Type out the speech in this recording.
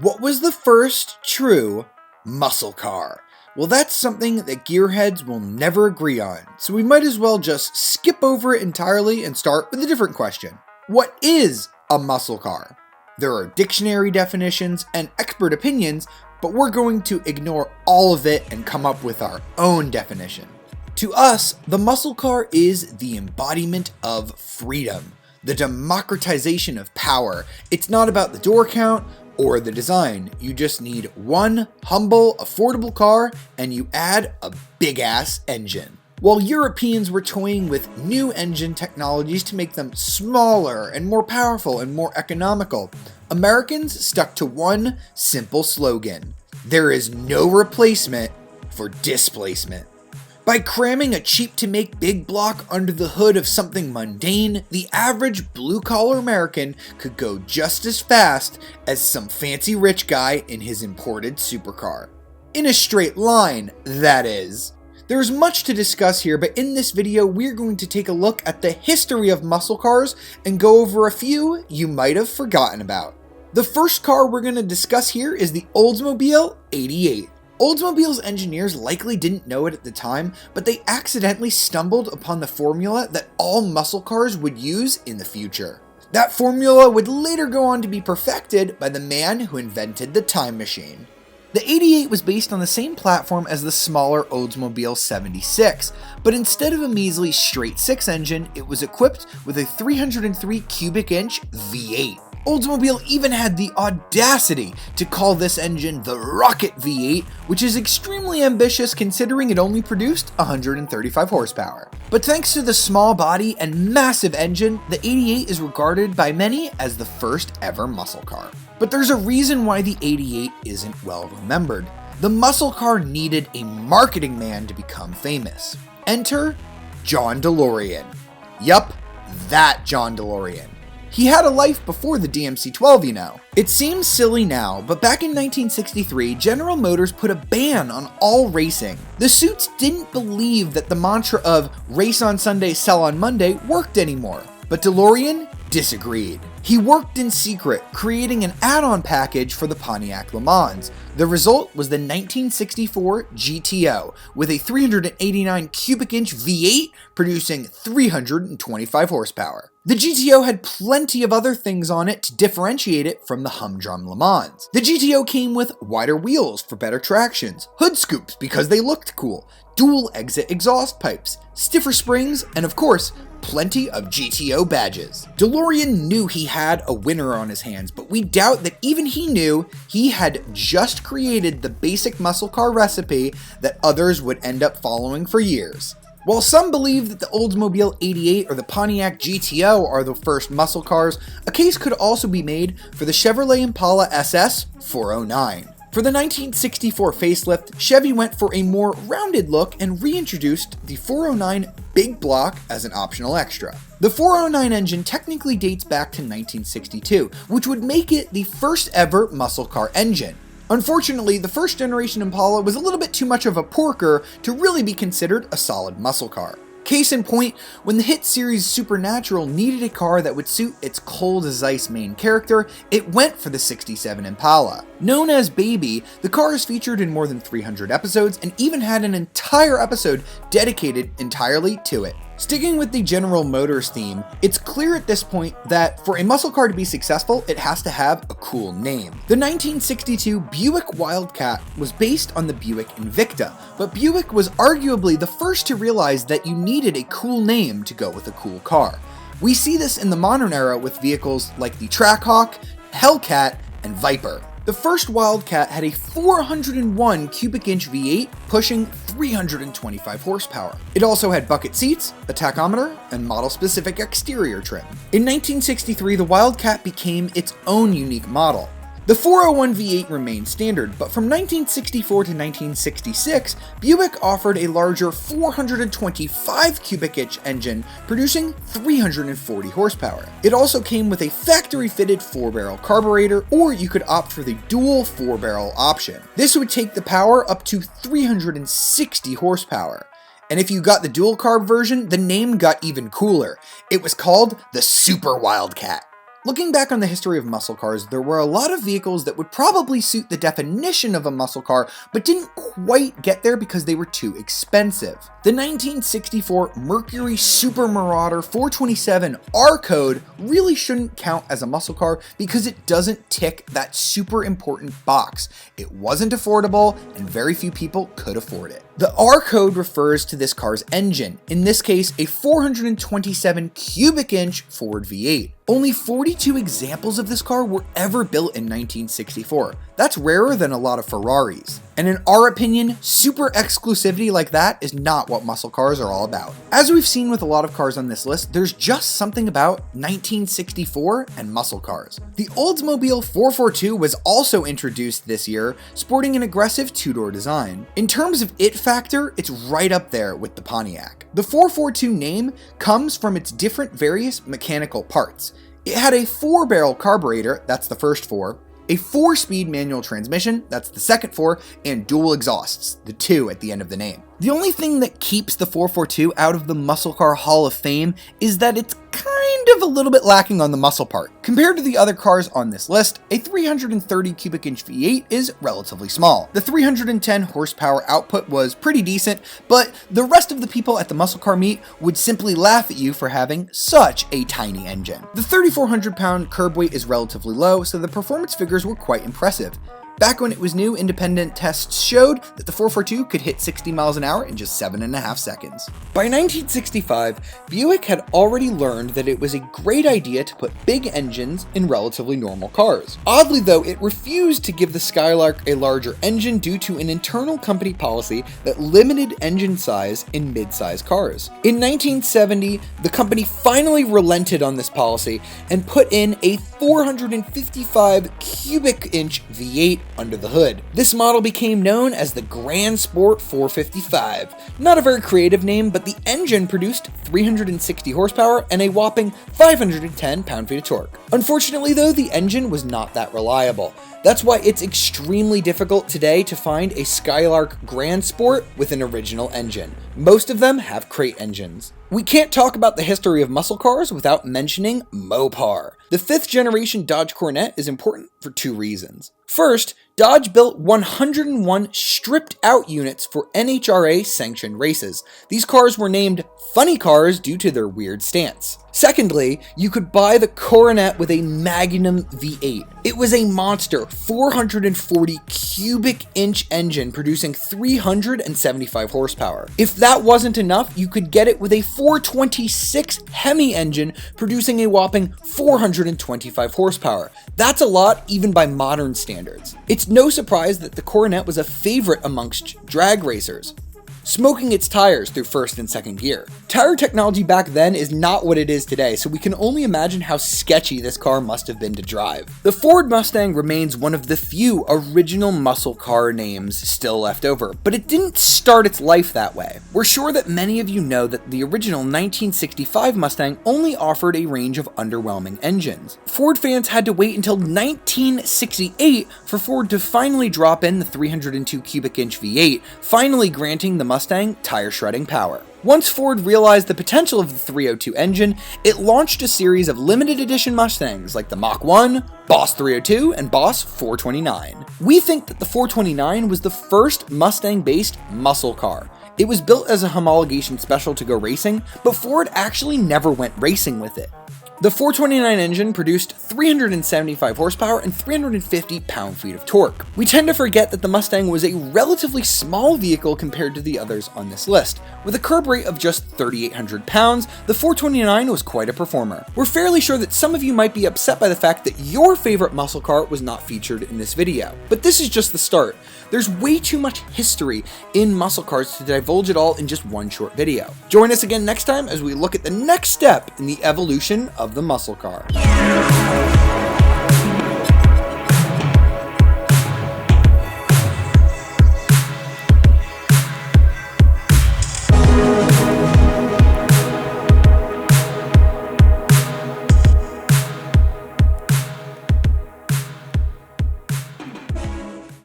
What was the first true muscle car? Well, that's something that gearheads will never agree on, so we might as well just skip over it entirely and start with a different question. What is a muscle car? There are dictionary definitions and expert opinions, but we're going to ignore all of it and come up with our own definition. To us, the muscle car is the embodiment of freedom, the democratization of power. It's not about the door count or the design. You just need one humble, affordable car and you add a big-ass engine. While Europeans were toying with new engine technologies to make them smaller and more powerful and more economical, Americans stuck to one simple slogan: there is no replacement for displacement. By cramming a cheap-to-make big block under the hood of something mundane, the average blue-collar American could go just as fast as some fancy rich guy in his imported supercar. In a straight line, that is. There's much to discuss here, but in this video, we're going to take a look at the history of muscle cars and go over a few you might have forgotten about. The first car we're going to discuss here is the Oldsmobile 88. Oldsmobile's engineers likely didn't know it at the time, but they accidentally stumbled upon the formula that all muscle cars would use in the future. That formula would later go on to be perfected by the man who invented the time machine. The 88 was based on the same platform as the smaller Oldsmobile 76, but instead of a measly straight 6 engine, it was equipped with a 303 cubic inch V8. Oldsmobile even had the audacity to call this engine the Rocket V8, which is extremely ambitious considering it only produced 135 horsepower. But thanks to the small body and massive engine, the 88 is regarded by many as the first ever muscle car. But there's a reason why the 88 isn't well remembered. The muscle car needed a marketing man to become famous. Enter John DeLorean. Yup, that John DeLorean. He had a life before the DMC-12, you know. It seems silly now, but back in 1963, General Motors put a ban on all racing. The suits didn't believe that the mantra of race on Sunday, sell on Monday worked anymore, but DeLorean disagreed. He worked in secret, creating an add-on package for the Pontiac Le Mans. The result was the 1964 GTO, with a 389 cubic inch V8 producing 325 horsepower. The GTO had plenty of other things on it to differentiate it from the humdrum Le Mans. The GTO came with wider wheels for better tractions, hood scoops because they looked cool, dual exit exhaust pipes, stiffer springs, and of course, plenty of GTO badges. DeLorean knew he had a winner on his hands, but we doubt that even he knew he had just created the basic muscle car recipe that others would end up following for years. While some believe that the Oldsmobile 88 or the Pontiac GTO are the first muscle cars, a case could also be made for the Chevrolet Impala SS 409. For the 1964 facelift, Chevy went for a more rounded look and reintroduced the 409 Big Block as an optional extra. The 409 engine technically dates back to 1962, which would make it the first ever muscle car engine. Unfortunately, the first generation Impala was a little bit too much of a porker to really be considered a solid muscle car. Case in point, when the hit series Supernatural needed a car that would suit its cold as ice main character, it went for the '67 Impala. Known as Baby, the car is featured in more than 300 episodes and even had an entire episode dedicated entirely to it. Sticking with the General Motors theme, it's clear at this point that for a muscle car to be successful, it has to have a cool name. The 1962 Buick Wildcat was based on the Buick Invicta, but Buick was arguably the first to realize that you needed a cool name to go with a cool car. We see this in the modern era with vehicles like the Trackhawk, Hellcat, and Viper. The first Wildcat had a 401 cubic inch V8 pushing 325 horsepower. It also had bucket seats, a tachometer, and model-specific exterior trim. In 1963, the Wildcat became its own unique model. The 401 V8 remained standard, but from 1964 to 1966, Buick offered a larger 425 cubic inch engine, producing 340 horsepower. It also came with a factory-fitted 4-barrel carburetor, or you could opt for the dual 4-barrel option. This would take the power up to 360 horsepower. And if you got the dual carb version, the name got even cooler. It was called the Super Wildcat. Looking back on the history of muscle cars, there were a lot of vehicles that would probably suit the definition of a muscle car, but didn't quite get there because they were too expensive. The 1964 Mercury Super Marauder 427 R code really shouldn't count as a muscle car because it doesn't tick that super important box. It wasn't affordable, and very few people could afford it. The R code refers to this car's engine, in this case a 427 cubic inch Ford V8. Only 42 examples of this car were ever built in 1964. That's rarer than a lot of Ferraris. And in our opinion, super exclusivity like that is not what muscle cars are all about. As we've seen with a lot of cars on this list, there's just something about 1964 and muscle cars. The Oldsmobile 442 was also introduced this year, sporting an aggressive two-door design. In terms of it factor, it's right up there with the Pontiac. The 442 name comes from its different various mechanical parts. It had a 4-barrel carburetor, that's the first 4, a 4-speed manual transmission, that's the second 4, and dual exhausts, the 2 at the end of the name. The only thing that keeps the 442 out of the Muscle Car Hall of Fame is that it's kind of a little bit lacking on the muscle part. Compared to the other cars on this list, a 330 cubic inch V8 is relatively small. The 310 horsepower output was pretty decent, but the rest of the people at the muscle car meet would simply laugh at you for having such a tiny engine. The 3,400 pound curb weight is relatively low, so the performance figures were quite impressive. Back when it was new, independent tests showed that the 442 could hit 60 miles an hour in just 7.5 seconds. By 1965, Buick had already learned that it was a great idea to put big engines in relatively normal cars. Oddly though, it refused to give the Skylark a larger engine due to an internal company policy that limited engine size in mid-size cars. In 1970, the company finally relented on this policy and put in a 455 cubic inch V8 under the hood. This model became known as the Gran Sport 455. Not a very creative name, but the engine produced 360 horsepower and a whopping 510 pound-feet of torque. Unfortunately though, the engine was not that reliable. That's why it's extremely difficult today to find a Skylark Gran Sport with an original engine. Most of them have crate engines. We can't talk about the history of muscle cars without mentioning Mopar. The 5th generation Dodge Coronet is important for 2 reasons. First, Dodge built 101 stripped out units for NHRA sanctioned races. These cars were named funny cars due to their weird stance. Secondly, you could buy the Coronet with a Magnum V8. It was a monster 440 cubic inch engine producing 375 horsepower. If that wasn't enough, you could get it with a 426 Hemi engine producing a whopping 425 horsepower. That's a lot even by modern standards. It's no surprise that the Coronet was a favorite amongst drag racers, smoking its tires through first and second gear. Tire technology back then is not what it is today, so we can only imagine how sketchy this car must have been to drive. The Ford Mustang remains one of the few original muscle car names still left over, but it didn't start its life that way. We're sure that many of you know that the original 1965 Mustang only offered a range of underwhelming engines. Ford fans had to wait until 1968 for Ford to finally drop in the 302 cubic inch V8, finally granting the Mustang tire shredding power. Once Ford realized the potential of the 302 engine, it launched a series of limited edition Mustangs like the Mach 1, Boss 302, and Boss 429. We think that the 429 was the first Mustang-based muscle car. It was built as a homologation special to go racing, but Ford actually never went racing with it. The 429 engine produced 375 horsepower and 350 pound-feet of torque. We tend to forget that the Mustang was a relatively small vehicle compared to the others on this list. With a curb rate of just 3,800 pounds, the 429 was quite a performer. We're fairly sure that some of you might be upset by the fact that your favorite muscle car was not featured in this video, but this is just the start. There's way too much history in muscle cars to divulge it all in just one short video. Join us again next time as we look at the next step in the evolution of the muscle car.